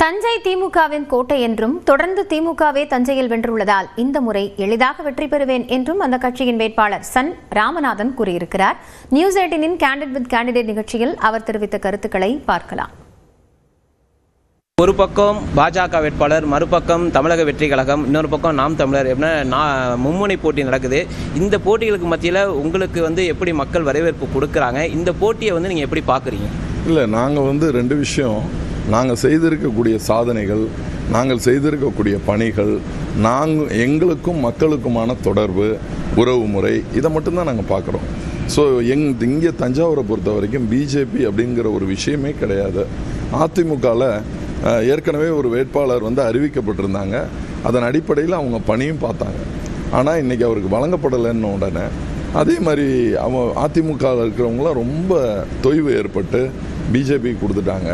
தஞ்சை திமுகவின் கோட்டை என்றும் தொடர்ந்து திமுகவே தஞ்சையில் வென்றுள்ளதால் இந்த முறை எளிதாக வெற்றி பெறுவேன் என்றும் அந்த கட்சியின் வேட்பாளர் சன் ராமநாதன் கூறியிருக்கிறார். நியூஸ் 18 கேண்டிட் வித் கேண்டிடேட் நிகழ்ச்சியில் அவர் தெரிவித்த கருத்துக்களை பார்க்கலாம். ஒரு பக்கம் பாஜக வேட்பாளர், மறுபக்கம் தமிழக வெற்றி கழகம், இன்னொரு பக்கம் நாம் தமிழர் எப்படின்னா மும்முனை போட்டி நடக்குது. இந்த போட்டிகளுக்கு மத்தியில் உங்களுக்கு எப்படி மக்கள் வரவேற்பு கொடுக்குறாங்க? இந்த போட்டியை நீங்கள் எப்படி பார்க்குறீங்க? இல்லை, நாங்கள் ரெண்டு விஷயம். நாங்கள் செய்திருக்கக்கூடிய சாதனைகள், நாங்கள் செய்திருக்கக்கூடிய பணிகள், எங்களுக்கும் மக்களுக்குமான தொடர்பு, உறவு முறை, இதை மட்டும்தான் நாங்கள் பார்க்குறோம். ஸோ இங்கே தஞ்சாவூரை பொறுத்த வரைக்கும் பிஜேபி அப்படிங்கிற ஒரு விஷயமே கிடையாது. அதிமுகவில் ஏற்கனவே ஒரு வேட்பாளர் அறிவிக்கப்பட்டிருந்தாங்க. அதன் அடிப்படையில் அவங்க பணியும் பார்த்தாங்க. ஆனால் இன்றைக்கி அவருக்கு வழங்கப்படலைன்னு உடனே அதே மாதிரி அதிமுகவில் இருக்கிறவங்களாம் ரொம்ப தொய்வு ஏற்பட்டு பிஜேபி கொடுத்துட்டாங்க,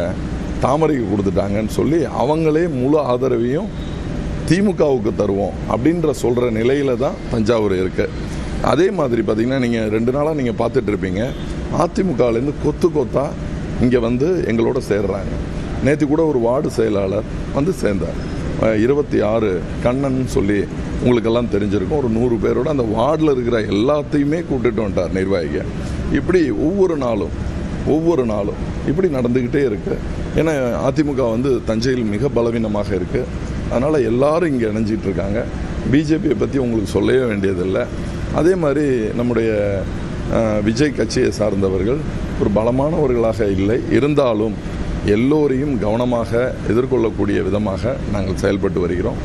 தாமரைக்கு கொடுத்துட்டாங்கன்னு சொல்லி அவங்களே முழு ஆதரவையும் திமுகவுக்கு தருவோம் அப்படின்ற சொல்கிற நிலையில் தான் தஞ்சாவூர் இருக்குது. அதே மாதிரி பார்த்திங்கன்னா நீங்கள் 2 நாளாக நீங்கள் பார்த்துட்ருப்பீங்க, அதிமுகலேருந்து கொத்து கொத்தாக இங்கே எங்களோட சேர்றாங்க. நேற்று கூட ஒரு வார்டு செயலாளர் சேர்ந்தார். 26 கண்ணன் சொல்லி உங்களுக்கெல்லாம் தெரிஞ்சிருக்கும். ஒரு 100 பேரோட அந்த வார்டில் இருக்கிற எல்லாத்தையுமே கூப்பிட்டுட்டு வந்துட்டார் நிர்வாகிக. இப்படி ஒவ்வொரு நாளும் இப்படி நடந்துக்கிட்டே இருக்குது. ஏன்னா அதிமுக தஞ்சையில் மிக பலவீனமாக இருக்குது. அதனால் எல்லாரும் இங்கே இணைஞ்சிட்டு இருக்காங்க. பிஜேபியை பற்றி உங்களுக்கு சொல்லவே வேண்டியதில்லை. அதே மாதிரி நம்முடைய விஜய் கட்சியை சார்ந்தவர்கள் ஒரு பலமானவர்களாக இல்லை, இருந்தாலும் எல்லோரையும் கவனமாக எதிர்கொள்ளக்கூடிய விதமாக நாங்கள் செயல்பட்டு வருகிறோம்.